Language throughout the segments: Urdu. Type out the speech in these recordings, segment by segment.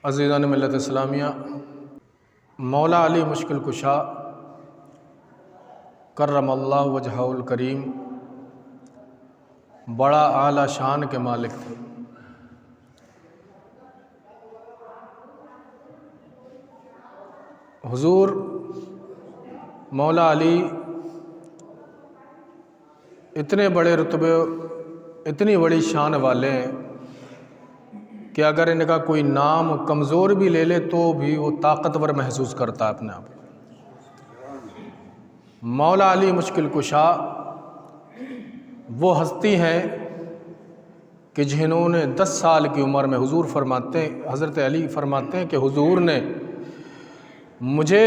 عزیزان ملت اسلامیہ، مولا علی مشکل کشا کرم اللہ وجہہ الکریم بڑا اعلیٰ شان کے مالک تھے۔ حضور مولا علی اتنے بڑے رتبے، اتنی بڑی شان والے ہیں کہ اگر ان کا کوئی نام کمزور بھی لے لے تو بھی وہ طاقتور محسوس کرتا ہے اپنے آپ۔ مولا علی مشکل کشا وہ ہستی ہیں کہ جنہوں نے 10 سال کی عمر میں حضور فرماتے ہیں، حضرت علی فرماتے ہیں کہ حضور نے مجھے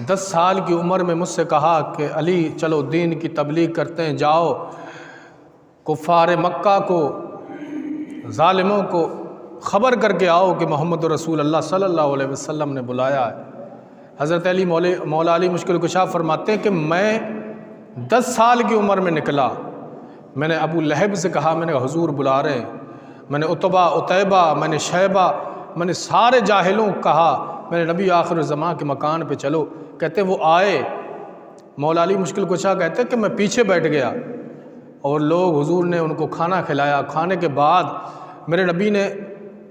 10 سال کی عمر میں مجھ سے کہا کہ علی چلو دین کی تبلیغ کرتے ہیں، جاؤ کفار مکہ کو، ظالموں کو خبر کر کے آؤ کہ محمد رسول اللہ صلی اللہ علیہ وسلم نے بلایا ہے۔ حضرت علی مولا علی مشکل کشا فرماتے ہیں کہ میں 10 سال کی عمر میں نکلا، میں نے ابو لہب سے کہا، میں نے کہا حضور بلا رہے ہیں، میں نے عتیبہ، میں نے شیبہ، میں نے سارے جاہلوں کہا، میں نے نبی آخر الزمان کے مکان پہ چلو، کہتے وہ آئے۔ مولا علی مشکل کشا کہتے کہ میں پیچھے بیٹھ گیا اور لوگ، حضور نے ان کو کھانا کھلایا۔ کھانے کے بعد میرے نبی نے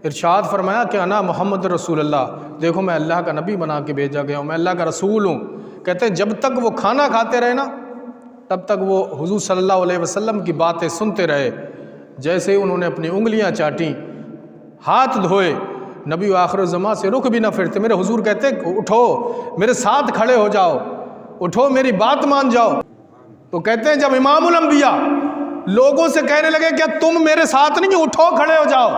ارشاد فرمایا کہ انا محمد رسول اللہ، دیکھو میں اللہ کا نبی بنا کے بھیجا گیا ہوں، میں اللہ کا رسول ہوں۔ کہتے ہیں جب تک وہ کھانا کھاتے رہے نا تب تک وہ حضور صلی اللہ علیہ وسلم کی باتیں سنتے رہے۔ جیسے انہوں نے اپنی انگلیاں چاٹیں، ہاتھ دھوئے، نبی آخر الزمان سے رخ بھی نہ پھرتے۔ میرے حضور کہتے اٹھو میرے ساتھ کھڑے ہو جاؤ، اٹھو میری بات مان جاؤ۔ تو کہتے ہیں جب امام الانبیاء لوگوں سے کہنے لگے کیا تم میرے ساتھ نہیں، اٹھو کھڑے ہو جاؤ،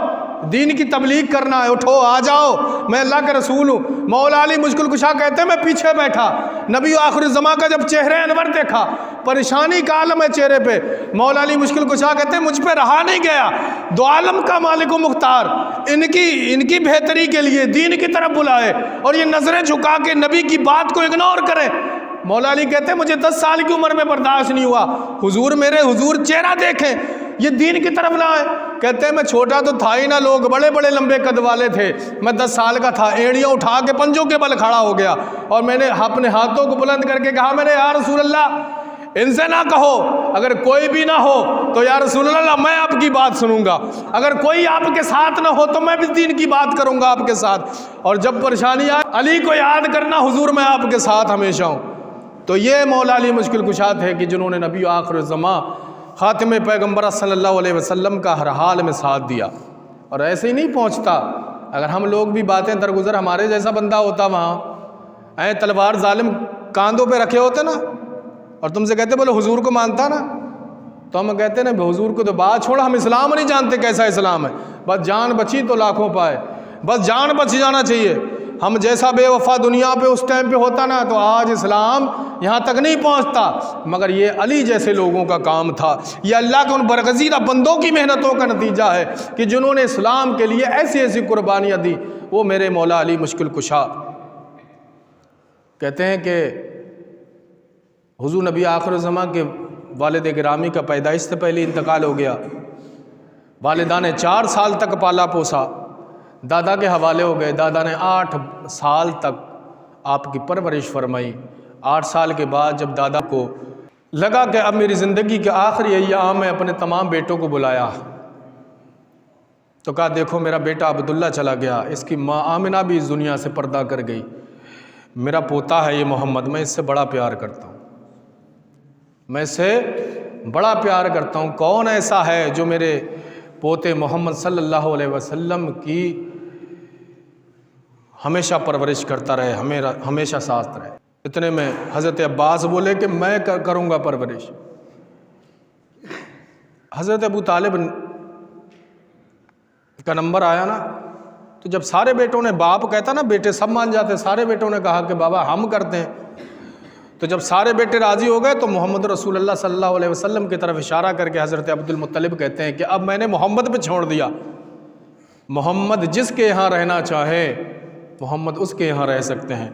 دین کی تبلیغ کرنا ہے، اٹھو آ جاؤ، میں اللہ کے رسول ہوں۔ مولا علی مشکل کشا کہتے ہیں میں پیچھے بیٹھا، نبی آخر الزمان کا جب چہرہ انور دیکھا، پریشانی کا عالم ہے چہرے پہ، مولا علی مشکل کشا کہتے ہیں مجھ پہ رہا نہیں گیا، دو عالم کا مالک و مختار ان کی بہتری کے لیے دین کی طرف بلائے اور یہ نظریں جھکا کے نبی کی بات کو اگنور کرے۔ مولا علی کہتے ہیں مجھے 10 سال کی عمر میں برداشت نہیں ہوا، حضور چہرہ دیکھیں، یہ دین کی طرف نہ آئے۔ کہتے ہیں میں چھوٹا تو تھا ہی نہ، لوگ بڑے بڑے لمبے قد والے تھے، میں 10 سال کا تھا، اینڑیاں اٹھا کے پنجوں کے بل کھڑا ہو گیا اور میں نے اپنے ہاتھوں کو بلند کر کے کہا، میں نے یا رسول اللہ ان سے نہ کہو، اگر کوئی بھی نہ ہو تو یا رسول اللہ میں آپ کی بات سنوں گا، اگر کوئی آپ کے ساتھ نہ ہو تو میں بھی دین کی بات کروں گا آپ کے ساتھ، اور جب پریشانی آئے علی کو یاد کرنا، حضور میں آپ کے ساتھ ہمیشہ ہوں۔ تو یہ مولا علی مشکل کشا تھے کہ جنہوں نے نبی آخر الزمان خاتم پیغمبر صلی اللہ علیہ وسلم کا ہر حال میں ساتھ دیا۔ اور ایسے ہی نہیں پہنچتا، اگر ہم لوگ بھی باتیں درگزر ہمارے جیسا بندہ ہوتا وہاں، تلوار ظالم کاندھوں پہ رکھے ہوتے نا اور تم سے کہتے بولے حضور کو مانتا نا، تو ہم کہتے نا حضور کو تو بات چھوڑا، ہم اسلام نہیں جانتے کیسا اسلام ہے، بس جان بچی تو لاکھوں پائے، بس جان بچ جانا چاہیے۔ ہم جیسا بے وفا دنیا پہ اس ٹائم پہ ہوتا نا تو آج اسلام یہاں تک نہیں پہنچتا، مگر یہ علی جیسے لوگوں کا کام تھا، یہ اللہ کے ان برگزیدہ بندوں کی محنتوں کا نتیجہ ہے کہ جنہوں نے اسلام کے لیے ایسی ایسی قربانیاں دی، وہ میرے مولا علی مشکل کشا۔ کہتے ہیں کہ حضور نبی آخر الزمان کے والد گرامی کا پیدائش سے پہلے انتقال ہو گیا، والدہ نے 4 سال تک پالا پوسا، دادا کے حوالے ہو گئے، دادا نے 8 سال تک آپ کی پرورش فرمائی۔ 8 سال کے بعد جب دادا کو لگا کہ اب میری زندگی کے آخری ایام میں اپنے تمام بیٹوں کو بلایا تو کہا دیکھو میرا بیٹا عبداللہ چلا گیا، اس کی ماں آمنہ بھی اس دنیا سے پردہ کر گئی، میرا پوتا ہے یہ محمد، میں اس سے بڑا پیار کرتا ہوں، میں اس سے بڑا پیار کرتا ہوں، کون ایسا ہے جو میرے پوتے محمد صلی اللہ علیہ وسلم کی ہمیشہ پرورش کرتا رہے، ہمیشہ ساتھ رہے۔ اتنے میں حضرت عباس بولے کہ میں کروں گا پرورش۔ حضرت ابو طالب کا نمبر آیا نا تو جب سارے بیٹوں نے، باپ کہتا نا بیٹے سب مان جاتے، سارے بیٹوں نے کہا کہ بابا ہم کرتے ہیں، تو جب سارے بیٹے راضی ہو گئے تو محمد رسول اللہ صلی اللہ علیہ وسلم کی طرف اشارہ کر کے حضرت عبد المطلب کہتے ہیں کہ اب میں نے محمد پہ چھوڑ دیا، محمد جس کے یہاں رہنا چاہے محمد اس کے یہاں رہ سکتے ہیں۔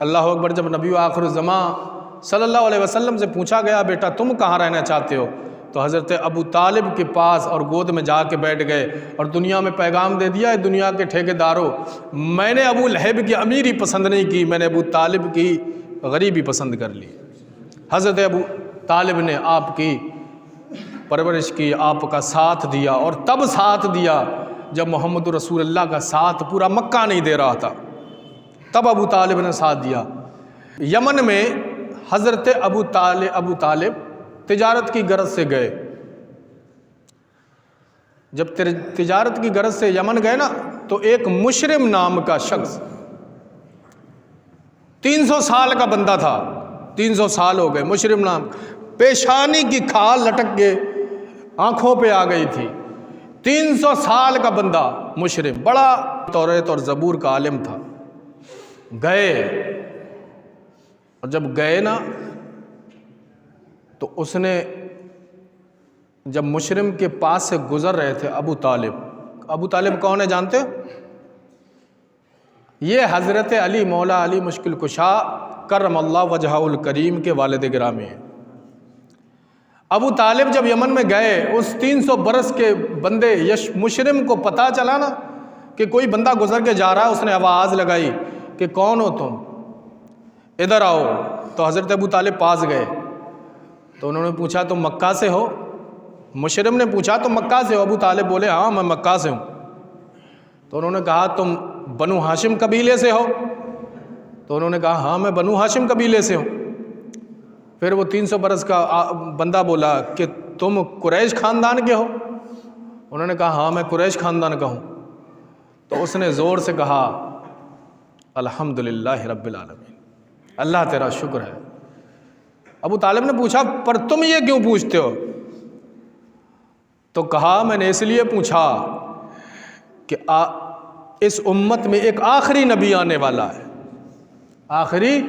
اللہ اکبر۔ جب نبی آخر الزمان صلی اللہ علیہ وسلم سے پوچھا گیا بیٹا تم کہاں رہنا چاہتے ہو، تو حضرت ابو طالب کے پاس اور گود میں جا کے بیٹھ گئے اور دنیا میں پیغام دے دیا ہے، دنیا کے ٹھیکیداروں، میں نے ابو لہب کی امیری پسند نہیں کی، میں نے ابو طالب کی غریبی پسند کر لی۔ حضرت ابو طالب نے آپ کی پرورش کی، آپ کا ساتھ دیا، اور تب ساتھ دیا جب محمد رسول اللہ کا ساتھ پورا مکہ نہیں دے رہا تھا، تب ابو طالب نے ساتھ دیا۔ یمن میں حضرت ابو طالب تجارت کی غرض سے گئے۔ جب تجارت کی غرض سے یمن گئے نا، تو ایک مشرم نام کا شخص 300 سال کا بندہ تھا، 300 سال ہو گئے، مشرم نام، پیشانی کی کھال لٹک کے آنکھوں پہ آ گئی تھی، 300 سال کا بندہ مشرم، بڑا توریت اور زبور کا عالم تھا۔ گئے، اور جب گئے نا تو اس نے جب مشرم کے پاس سے گزر رہے تھے، ابو طالب کون ہے جانتے ہو؟ یہ حضرت علی مولا علی مشکل کشا کرم اللہ وجہہ الکریم کے والد گرامی ہیں۔ ابو طالب جب یمن میں گئے، اس 300 برس کے بندے مشرم کو پتہ چلا نا کہ کوئی بندہ گزر کے جا رہا ہے، اس نے آواز لگائی کہ کون ہو تم، ادھر آؤ۔ تو حضرت ابو طالب پاس گئے، تو انہوں نے پوچھا تم مکہ سے ہو؟ مشرم نے پوچھا تم مکہ سے ہو؟ ابو طالب بولے ہاں میں مکہ سے ہوں۔ تو انہوں نے کہا تم بنو ہاشم قبیلے سے ہو؟ تو انہوں نے کہا ہاں میں بنو ہاشم قبیلے سے ہوں۔ پھر وہ 300 برس کا بندہ بولا کہ تم قریش خاندان کے ہو؟ انہوں نے کہا ہاں میں قریش خاندان کا ہوں۔ تو اس نے زور سے کہا الحمدللہ رب العالمین، اللہ تیرا شکر ہے۔ ابو طالب نے پوچھا پر تم یہ کیوں پوچھتے ہو؟ تو کہا میں نے اس لیے پوچھا کہ اس امت میں ایک آخری نبی آنے والا ہے، آخری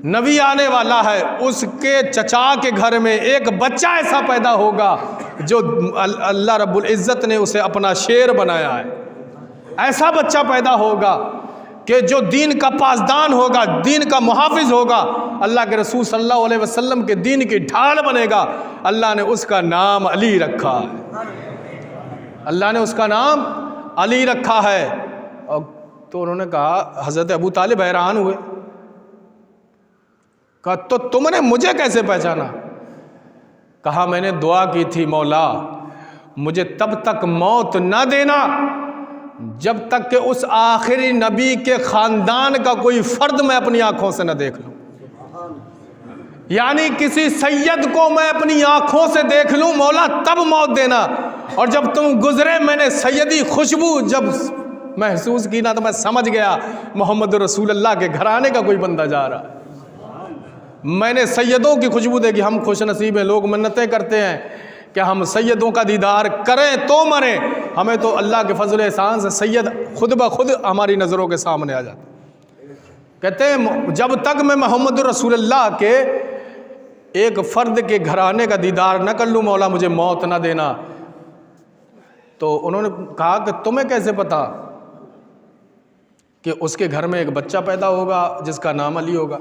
نبی آنے والا ہے، اس کے چچا کے گھر میں ایک بچہ ایسا پیدا ہوگا جو اللہ رب العزت نے اسے اپنا شیر بنایا ہے، ایسا بچہ پیدا ہوگا کہ جو دین کا پاسدان ہوگا، دین کا محافظ ہوگا، اللہ کے رسول صلی اللہ علیہ وسلم کے دین کی ڈھال بنے گا۔ اللہ نے اس کا نام علی رکھا ہے، اللہ نے اس کا نام علی رکھا ہے۔ اور تو انہوں نے کہا، حضرت ابو طالب حیران ہوئے، کہا تو تم نے مجھے کیسے پہچانا؟ کہا میں نے دعا کی تھی مولا مجھے تب تک موت نہ دینا جب تک کہ اس آخری نبی کے خاندان کا کوئی فرد میں اپنی آنکھوں سے نہ دیکھ لوں، یعنی کسی سید کو میں اپنی آنکھوں سے دیکھ لوں مولا تب موت دینا۔ اور جب تم گزرے میں نے سیدی خوشبو جب محسوس کی نا تو میں سمجھ گیا محمد رسول اللہ کے گھرانے کا کوئی بندہ جا رہا ہے۔ میں نے سیدوں کی خوشبو دیکھی، ہم خوش نصیب ہیں، لوگ منتیں کرتے ہیں کہ ہم سیدوں کا دیدار کریں تو مریں، ہمیں تو اللہ کے فضل احسان سے سید خود بخود ہماری نظروں کے سامنے آ جاتا۔ کہتے ہیں جب تک میں محمد رسول اللہ کے ایک فرد کے گھرانے کا دیدار نہ کر لوں مولا مجھے موت نہ دینا۔ تو انہوں نے کہا کہ تمہیں کیسے پتا کہ اس کے گھر میں ایک بچہ پیدا ہوگا جس کا نام علی ہوگا؟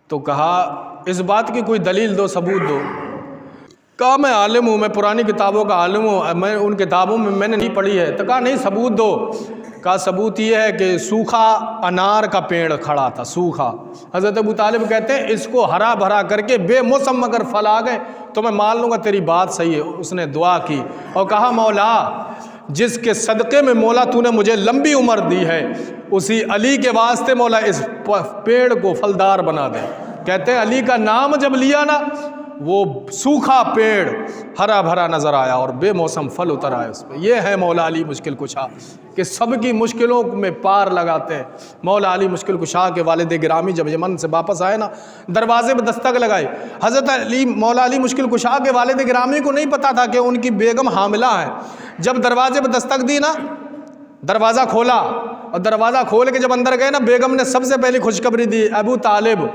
تو کہا اس بات کی کوئی دلیل دو، ثبوت دو۔ کہا میں عالم ہوں، میں پرانی کتابوں کا عالم ہوں، میں ان کتابوں میں نے نہیں پڑھی ہے۔ تو کہا نہیں ثبوت دو۔ کہا ثبوت یہ ہے کہ سوکھا انار کا پیڑ کھڑا تھا، سوکھا۔ حضرت ابو طالب کہتے ہیں اس کو ہرا بھرا کر کے بے موسم اگر پھل آ گئے تو میں مان لوں گا تیری بات صحیح ہے۔ اس نے دعا کی اور کہا مولا جس کے صدقے میں مولا تو نے مجھے لمبی عمر دی ہے اسی علی کے واسطے مولا اس پیڑ کو پھلدار بنا دے۔ کہتے ہیں علی کا نام جب لیا نا وہ سوکھا پیڑ ہرا بھرا نظر آیا اور بے موسم پھل اتر آئے اس پہ۔ یہ ہے مولا علی مشکل کشا کہ سب کی مشکلوں میں پار لگاتے ہیں۔ مولا علی مشکل کشا کے والد گرامی جب یمن سے واپس آئے نا دروازے پہ دستک لگائی۔ حضرت علی مولا علی مشکل کشا کے والد گرامی کو نہیں پتا تھا کہ ان کی بیگم حاملہ ہے۔ جب دروازے پہ دستک دی نا دروازہ کھولا اور دروازہ کھول کے جب اندر گئے نا بیگم نے سب سے پہلی خوشخبری دی ابو طالب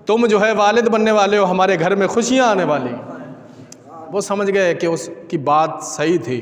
تم جو ہے والد بننے والے ہو، ہمارے گھر میں خوشیاں آنے والی۔ وہ سمجھ گئے کہ اس کی بات صحیح تھی۔